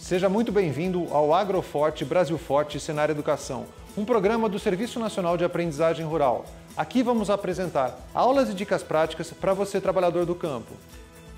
Seja muito bem-vindo ao Agroforte Brasil Forte Senar Educação, um programa do Serviço Nacional de Aprendizagem Rural. Aqui vamos apresentar aulas e dicas práticas para você, trabalhador do campo.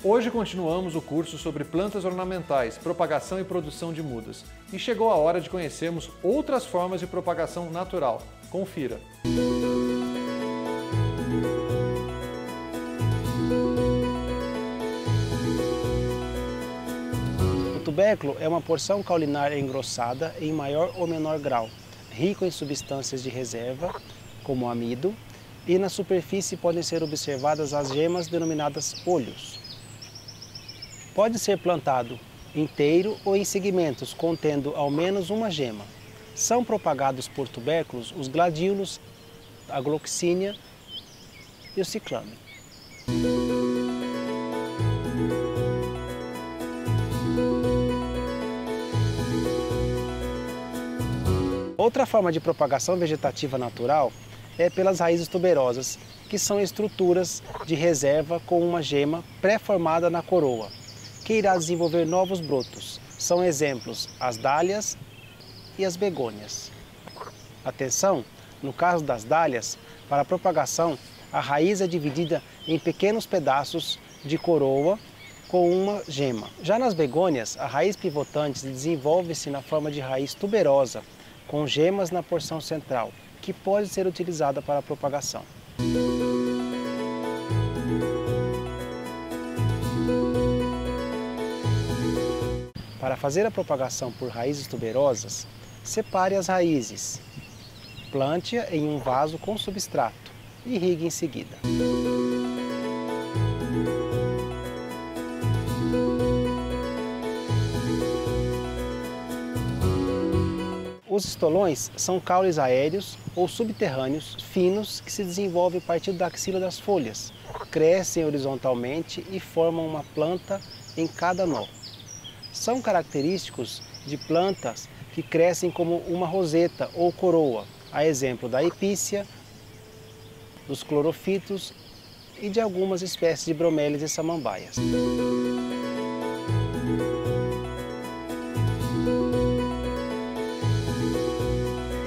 Hoje continuamos o curso sobre plantas ornamentais, propagação e produção de mudas. E chegou a hora de conhecermos outras formas de propagação natural. Confira! O tubérculo é uma porção caulinar engrossada em maior ou menor grau, rico em substâncias de reserva, como amido, e na superfície podem ser observadas as gemas denominadas olhos. Pode ser plantado inteiro ou em segmentos contendo ao menos uma gema. São propagados por tubérculos os gladiolos, a gloxínia e o ciclame. Outra forma de propagação vegetativa natural é pelas raízes tuberosas, que são estruturas de reserva com uma gema pré-formada na coroa, que irá desenvolver novos brotos. São exemplos as dálias e as begônias. Atenção, no caso das dálias, para a propagação, a raiz é dividida em pequenos pedaços de coroa com uma gema. Já nas begônias, a raiz pivotante desenvolve-se na forma de raiz tuberosa, com gemas na porção central, que pode ser utilizada para a propagação. Para fazer a propagação por raízes tuberosas, separe as raízes, plante-a em um vaso com substrato e irrigue em seguida. Os estolões são caules aéreos ou subterrâneos finos que se desenvolvem a partir da axila das folhas, crescem horizontalmente e formam uma planta em cada nó. São característicos de plantas que crescem como uma roseta ou coroa, a exemplo da epícia, dos clorofitos e de algumas espécies de bromélias e samambaias.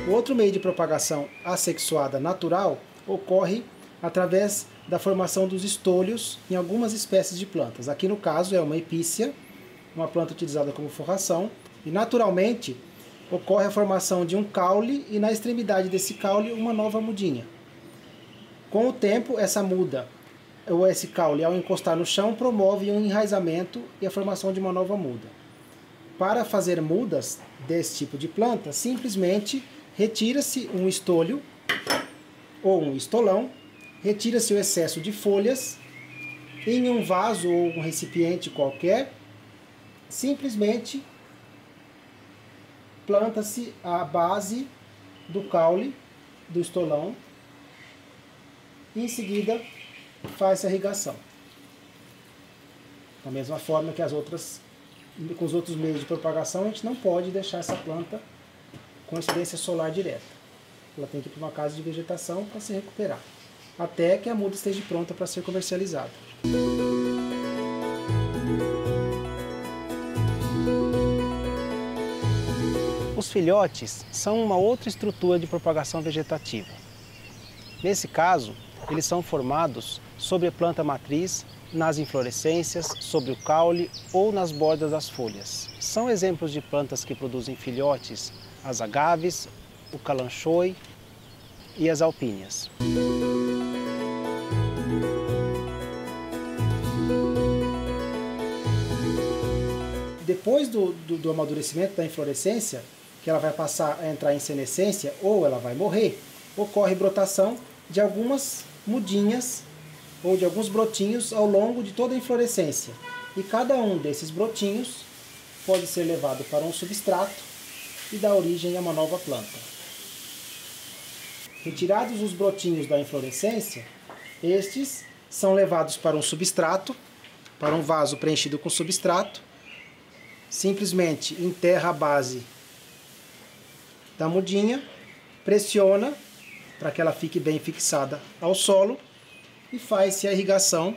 O outro meio de propagação assexuada natural ocorre através da formação dos estolhos em algumas espécies de plantas. Aqui no caso é uma epícia, uma planta utilizada como forração, e naturalmente ocorre a formação de um caule e na extremidade desse caule uma nova mudinha. Com o tempo, essa muda ou esse caule, ao encostar no chão, promove um enraizamento e a formação de uma nova muda. Para fazer mudas desse tipo de planta, simplesmente retira-se um estolho ou um estolão, retira-se o excesso de folhas em um vaso ou um recipiente qualquer, simplesmente planta-se a base do caule do estolão e em seguida faz a irrigação. Da mesma forma que com os outros meios de propagação, a gente não pode deixar essa planta com incidência solar direta. Ela tem que ir para uma casa de vegetação para se recuperar, até que a muda esteja pronta para ser comercializada. Os filhotes são uma outra estrutura de propagação vegetativa. Nesse caso, eles são formados sobre a planta matriz, nas inflorescências, sobre o caule ou nas bordas das folhas. São exemplos de plantas que produzem filhotes as agaves, o calanchoe e as alpíneas. Depois do amadurecimento da inflorescência, que ela vai passar a entrar em senescência ou ela vai morrer, ocorre brotação de algumas mudinhas ou de alguns brotinhos ao longo de toda a inflorescência. E cada um desses brotinhos pode ser levado para um substrato e dar origem a uma nova planta. Retirados os brotinhos da inflorescência, estes são levados para um substrato, para um vaso preenchido com substrato, simplesmente enterra a base da mudinha, pressiona para que ela fique bem fixada ao solo e faz-se a irrigação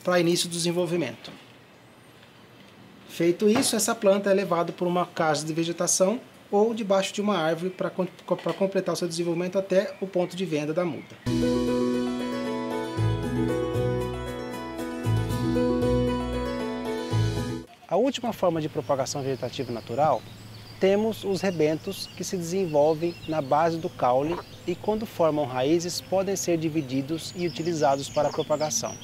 para início do desenvolvimento. Feito isso, essa planta é levada por uma casa de vegetação ou debaixo de uma árvore para completar o seu desenvolvimento até o ponto de venda da muda. A última forma de propagação vegetativa natural, temos os rebentos que se desenvolvem na base do caule e quando formam raízes podem ser divididos e utilizados para a propagação.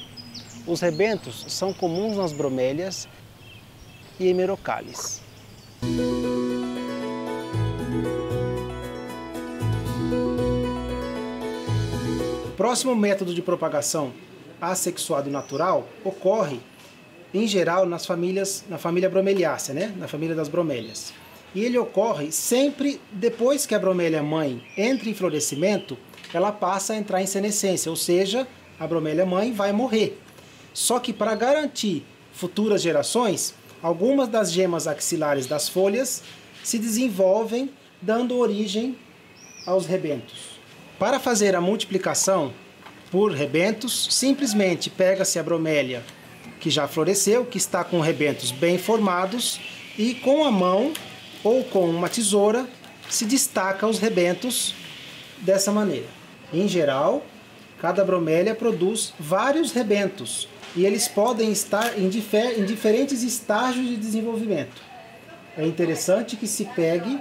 Os rebentos são comuns nas bromélias e hemerocallis. O próximo método de propagação assexuado natural ocorre, em geral, na família bromeliácea, né? Na família das bromélias. E ele ocorre sempre depois que a bromélia mãe entra em florescimento, ela passa a entrar em senescência, ou seja, a bromélia mãe vai morrer. Só que para garantir futuras gerações, algumas das gemas axilares das folhas se desenvolvem, dando origem aos rebentos. Para fazer a multiplicação por rebentos, simplesmente pega-se a bromélia que já floresceu, que está com rebentos bem formados, e com a mão ou com uma tesoura se destaca os rebentos dessa maneira. Em geral, cada bromélia produz vários rebentos e eles podem estar em diferentes estágios de desenvolvimento. É interessante que se pegue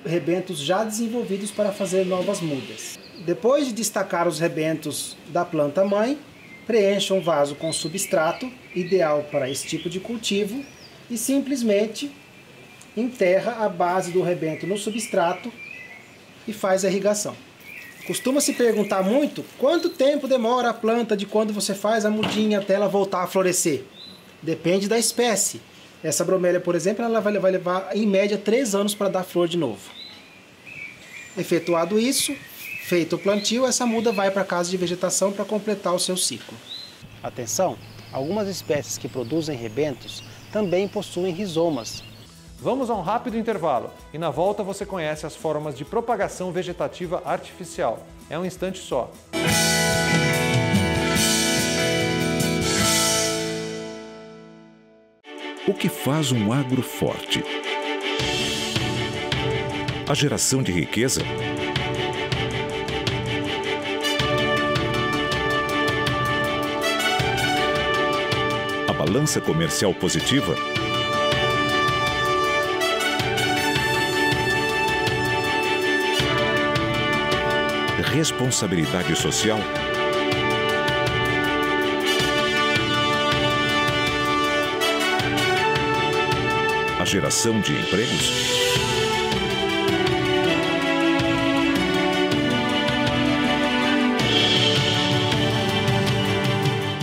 rebentos já desenvolvidos para fazer novas mudas. Depois de destacar os rebentos da planta mãe, preencha um vaso com substrato, ideal para esse tipo de cultivo, e simplesmente enterra a base do rebento no substrato e faz a irrigação. Costuma se perguntar muito quanto tempo demora a planta de quando você faz a mudinha até ela voltar a florescer. Depende da espécie. Essa bromélia, por exemplo, ela vai levar em média 3 anos para dar flor de novo. Efetuado isso, feito o plantio, essa muda vai para a casa de vegetação para completar o seu ciclo. Atenção! Algumas espécies que produzem rebentos também possuem rizomas. Vamos a um rápido intervalo e na volta você conhece as formas de propagação vegetativa artificial. É um instante só. O que faz um agro forte? A geração de riqueza? A balança comercial positiva? Responsabilidade social? A geração de empregos?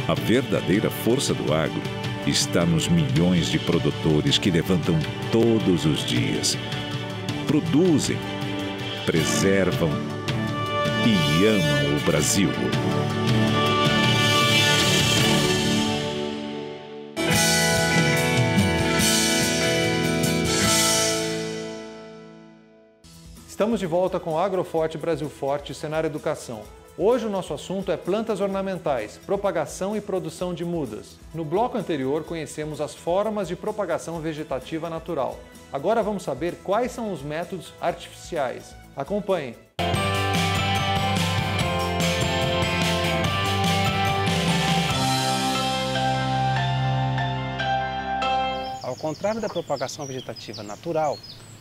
A verdadeira força do agro está nos milhões de produtores que levantam todos os dias, produzem, preservam e amam o Brasil. Estamos de volta com Agroforte Brasil Forte e Senar Educação. Hoje o nosso assunto é plantas ornamentais, propagação e produção de mudas. No bloco anterior conhecemos as formas de propagação vegetativa natural. Agora vamos saber quais são os métodos artificiais. Acompanhe! Ao contrário da propagação vegetativa natural,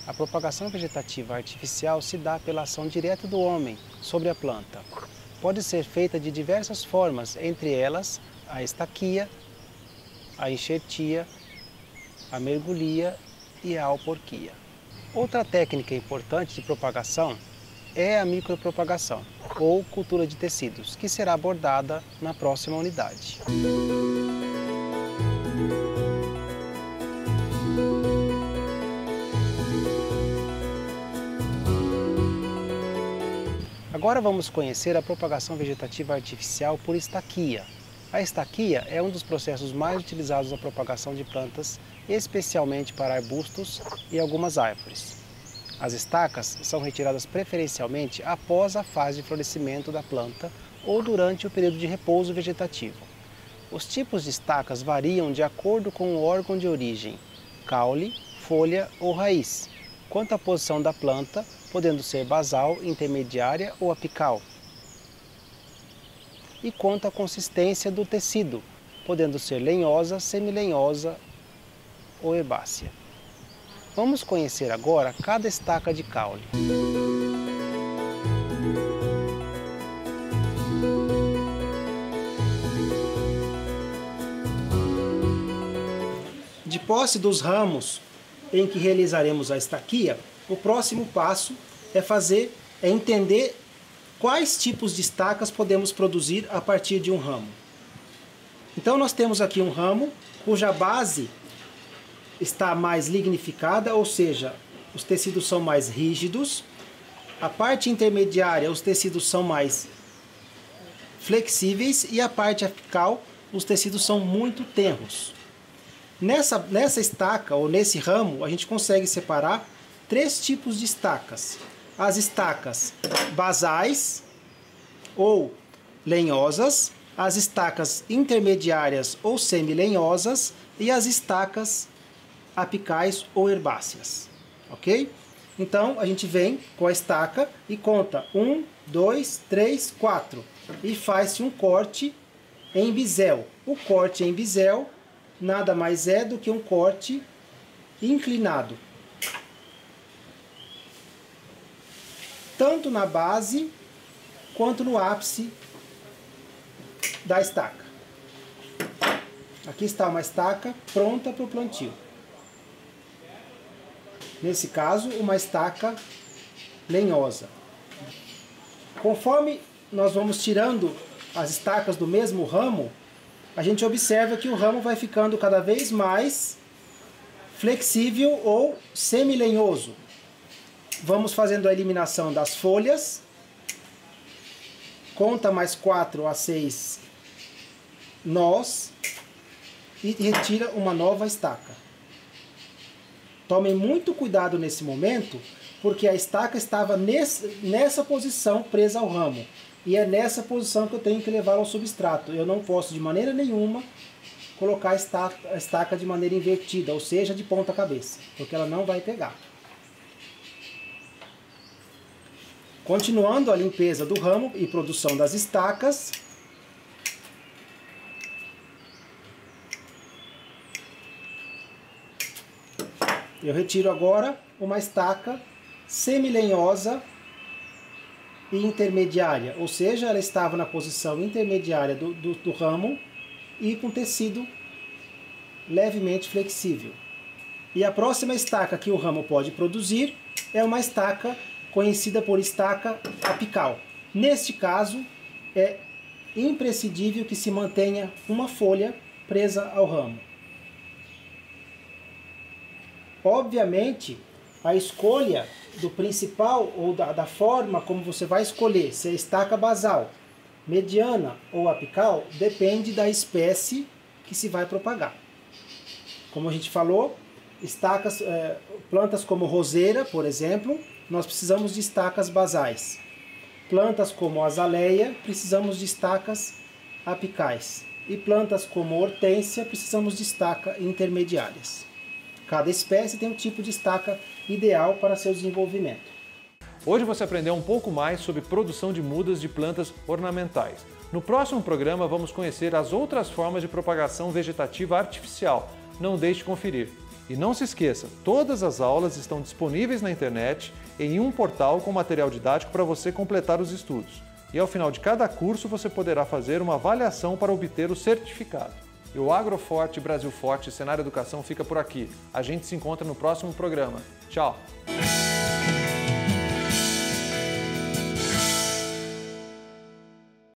a propagação vegetativa artificial se dá pela ação direta do homem sobre a planta. Pode ser feita de diversas formas, entre elas a estaquia, a enxertia, a mergulhia e a alporquia. Outra técnica importante de propagação é a micropropagação, ou cultura de tecidos, que será abordada na próxima unidade. Agora vamos conhecer a propagação vegetativa artificial por estaquia. A estaquia é um dos processos mais utilizados na propagação de plantas, especialmente para arbustos e algumas árvores. As estacas são retiradas preferencialmente após a fase de florescimento da planta ou durante o período de repouso vegetativo. Os tipos de estacas variam de acordo com o órgão de origem. caule, folha ou raiz. Quanto à posição da planta, podendo ser basal, intermediária ou apical. E quanto à consistência do tecido, podendo ser lenhosa, semilenhosa ou herbácea. Vamos conhecer agora cada estaca de caule. De posse dos ramos em que realizaremos a estaquia, o próximo passo é entender quais tipos de estacas podemos produzir a partir de um ramo. Então nós temos aqui um ramo cuja base está mais lignificada, ou seja, os tecidos são mais rígidos. A parte intermediária, os tecidos são mais flexíveis, e a parte apical, os tecidos são muito tenros. Nessa estaca, ou nesse ramo, a gente consegue separar 3 tipos de estacas. As estacas basais ou lenhosas, as estacas intermediárias ou semilenhosas e as estacas apicais ou herbáceas, ok? Então a gente vem com a estaca e conta 1, 2, 3, 4 e faz-se um corte em bisel. O corte em bisel nada mais é do que um corte inclinado, tanto na base quanto no ápice da estaca. Aqui está uma estaca pronta para o plantio. Nesse caso, uma estaca lenhosa. Conforme nós vamos tirando as estacas do mesmo ramo, a gente observa que o ramo vai ficando cada vez mais flexível ou semilenhoso. Vamos fazendo a eliminação das folhas. Conta mais 4 a 6 nós e retira uma nova estaca. Tomem muito cuidado nesse momento, porque a estaca estava nessa posição presa ao ramo. E é nessa posição que eu tenho que levá-la ao substrato. Eu não posso de maneira nenhuma colocar a estaca de maneira invertida, ou seja, de ponta cabeça, porque ela não vai pegar. Continuando a limpeza do ramo e produção das estacas, eu retiro agora uma estaca semilenhosa e intermediária, ou seja, ela estava na posição intermediária do ramo e com tecido levemente flexível. E a próxima estaca que o ramo pode produzir é uma estaca conhecida por estaca apical. Neste caso, é imprescindível que se mantenha uma folha presa ao ramo. Obviamente, a escolha do principal ou da forma como você vai escolher, se é estaca basal, mediana ou apical, depende da espécie que se vai propagar. Como a gente falou, plantas como roseira, por exemplo, nós precisamos de estacas basais. Plantas como azaleia, precisamos de estacas apicais. E plantas como hortênsia, precisamos de estacas intermediárias. Cada espécie tem um tipo de estaca ideal para seu desenvolvimento. Hoje você aprendeu um pouco mais sobre produção de mudas de plantas ornamentais. No próximo programa vamos conhecer as outras formas de propagação vegetativa artificial. Não deixe de conferir. E não se esqueça, todas as aulas estão disponíveis na internet em um portal com material didático para você completar os estudos. E ao final de cada curso você poderá fazer uma avaliação para obter o certificado. E o Agroforte, Brasil Forte e Senar Educação fica por aqui. A gente se encontra no próximo programa. Tchau!